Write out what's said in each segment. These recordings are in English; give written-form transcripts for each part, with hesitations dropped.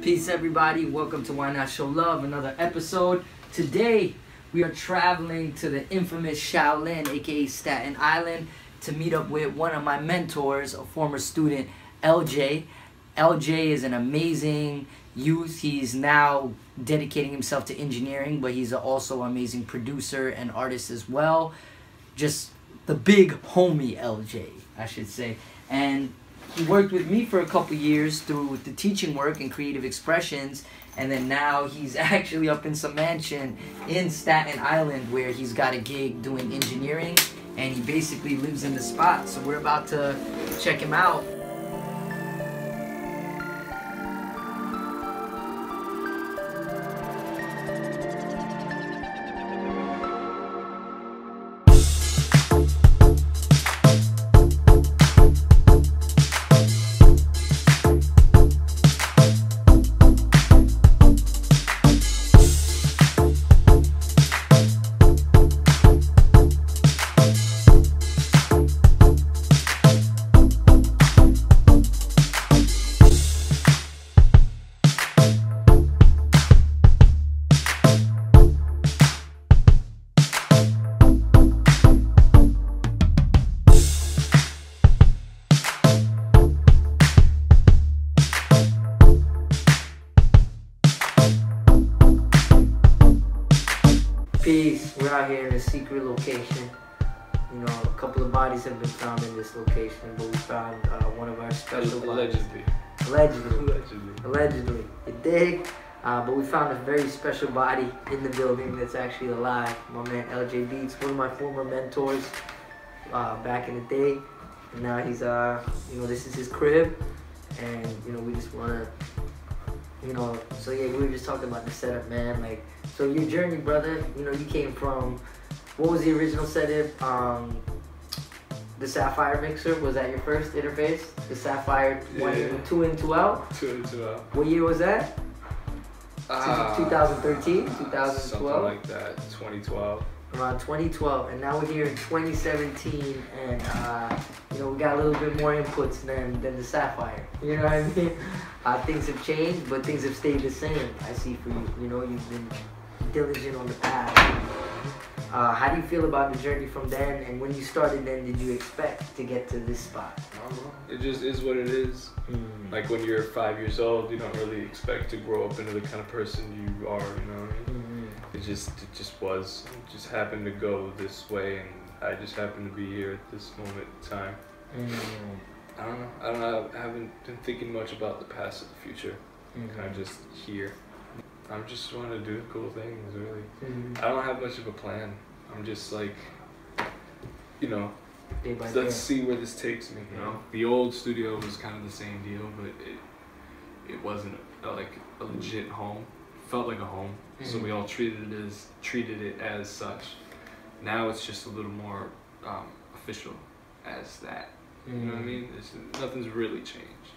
Peace everybody, welcome to Why Not Show Love, another episode. Today we are traveling to the infamous Shaolin, aka Staten Island, to meet up with one of my mentors, a former student, LJ. LJ is an amazing youth. He's now dedicating himself to engineering, but he's also an amazing producer and artist as well. Just the big homie LJ, I should say. And he worked with me for a couple years through the teaching work and creative expressions, and then now he's actually up in some mansion in Staten Island where he's got a gig doing engineering, and he basically lives in the spot. So we're about to check him out. Peace. We're out here in a secret location. You know, a couple of bodies have been found in this location, but we found one of our special bodies. Allegedly. You dig? But we found a very special body in the building that's actually alive. My man LJBEATS, one of my former mentors back in the day. And now he's, you know, this is his crib. And, you know, we just want to, you know, so yeah, we were just talking about the setup, man. Like, so your journey, brother, you know, you came from, what was the original setup? The Sapphire mixer, was that your first interface? The Sapphire, yeah. 2 in, 2 out? 2 in, 2 out. What year was that? 2013, 2012? Something like that, 2012. Around 2012, and now we're here in 2017, and you know, we got a little bit more inputs than the Sapphire. You know what I mean? Things have changed, but things have stayed the same. I see for you. You know, you've been diligent on the path. How do you feel about the journey from then? And when you started, then did you expect to get to this spot? I don't know. It just is what it is. Like when you're 5 years old, you don't really expect to grow up into the kind of person you are. You know what I mean? It just was. It just happened to go this way, and I just happened to be here at this moment in time. I don't know. I haven't been thinking much about the past or the future. Kind of just here. I'm just trying to do cool things, really. I don't have much of a plan. I'm just like, you know, let's see where this takes me. You know, the old studio was kind of the same deal, but it wasn't like a legit home. It felt like a home, so we all treated it as such. Now it's just a little more official as that. You know what I mean? Nothing's really changed.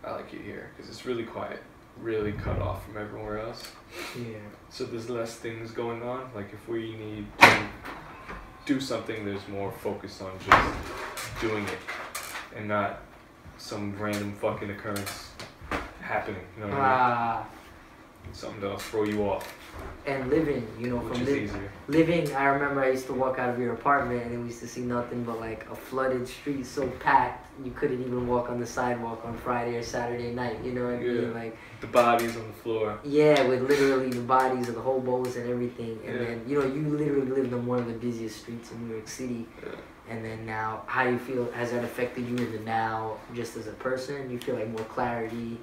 I like it here because it's really quiet, really cut off from everywhere else. Yeah. So there's less things going on. Like if we need to do something, there's more focus on just doing it and not some random fucking occurrence happening. You know what I mean? Something that'll throw you off. And living, you know, which from living, I remember I used to walk out of your apartment and we used to see nothing but like a flooded street so packed you couldn't even walk on the sidewalk on Friday or Saturday night, you know what I mean? Like the bodies on the floor. Yeah, with literally the bodies of the hobos and everything. And then, you know, you literally lived on one of the busiest streets in New York City. And then now, how do you feel, has that affected you in the now, just as a person? You feel like more clarity?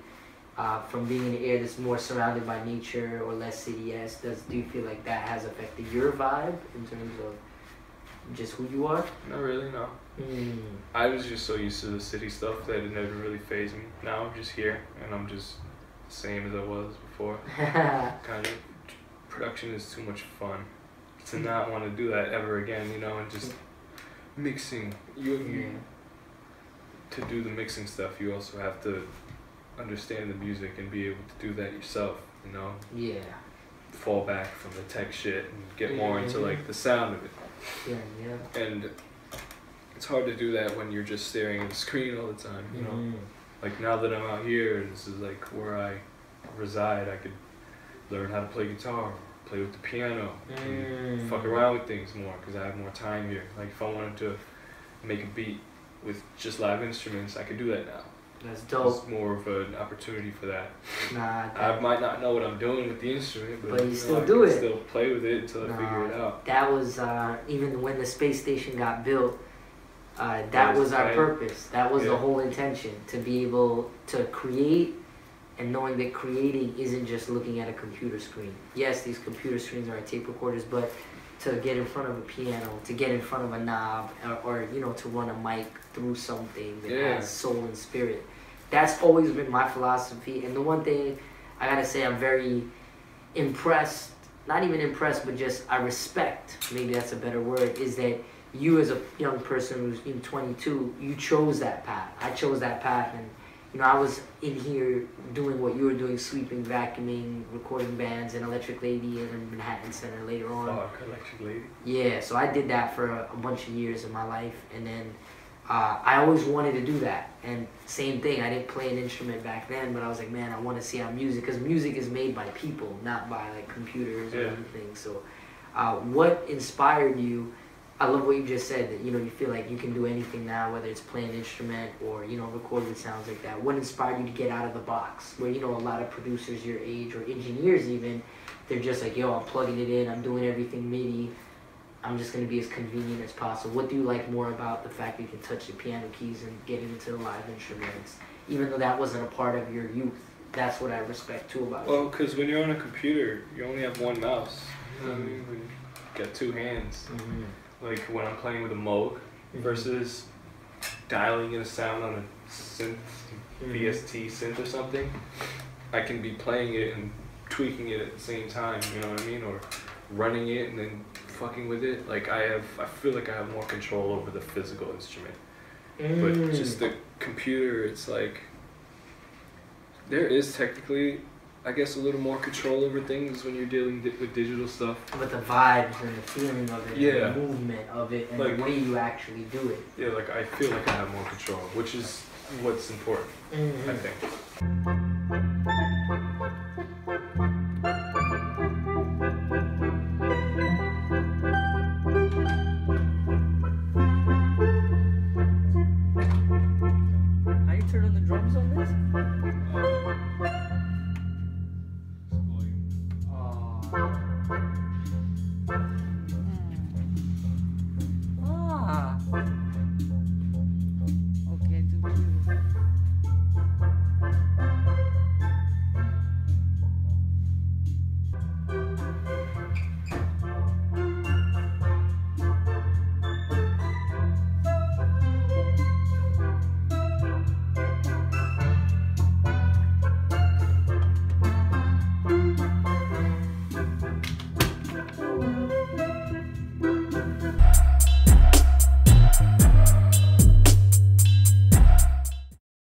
From being in an area that's more surrounded by nature or less city-esque, do you feel like that has affected your vibe in terms of just who you are? Not really, no. I was just so used to the city stuff that it never really fazed me. Now I'm just here, and I'm just the same as I was before. Kind of, production is too much fun to not want to do that ever again, you know, and just mixing. To do the mixing stuff, you also have to understand the music and be able to do that yourself, you know? Yeah. Fall back from the tech shit and get more into like the sound of it. And it's hard to do that when you're just staring at the screen all the time, you know? Like now that I'm out here, this is like where I reside, I could learn how to play guitar, play with the piano, and fuck around with things more because I have more time here. Like if I wanted to make a beat with just live instruments, I could do that now. That's dope. It's more of an opportunity for that. Nah, I might not know what I'm doing with the instrument, but you still I do can it. still play with it until I figure it out. That was even when the space station got built. That was our purpose. That was the whole intention, to be able to create, and knowing that creating isn't just looking at a computer screen. Yes, these computer screens are tape recorders, but to get in front of a piano, to get in front of a knob, or you know, to run a mic through something that has soul and spirit. That's always been my philosophy. And the one thing I gotta say, I'm very impressed, not even impressed, but just I respect, maybe that's a better word, is that you as a young person who's in 22, you chose that path. I chose that path, and you know, I was in here doing what you were doing, sweeping, vacuuming, recording bands, and Electric Lady in Manhattan Center later on. Fuck, Electric Lady. Yeah, so I did that for a bunch of years of my life, and then I always wanted to do that. And same thing, I didn't play an instrument back then, but I was like, man, I want to see how music, because music is made by people, not by like computers or anything. So what inspired you? I love what you just said, that, you know, you feel like you can do anything now, whether it's playing an instrument or, you know, recording sounds like that. What inspired you to get out of the box? Where, you know, a lot of producers your age, or engineers even, they're just like, yo, I'm plugging it in, I'm doing everything MIDI, I'm just going to be as convenient as possible. What do you like more about the fact that you can touch the piano keys and getting into the live instruments, even though that wasn't a part of your youth? That's what I respect too about you. Well, because when you're on a computer, you only have one mouse. You know what I mean? You got two hands. Like when I'm playing with a Moog versus dialing in a sound on a synth, VST synth or something, I can be playing it and tweaking it at the same time, you know what I mean? Or running it and then fucking with it. Like I feel like I have more control over the physical instrument. But just the computer, it's like, there is technically, I guess, a little more control over things when you're dealing with digital stuff. But the vibes and the feeling of it, and the movement of it, and like, the way you actually do it. Yeah, like I feel like I have more control, which is what's important, I think.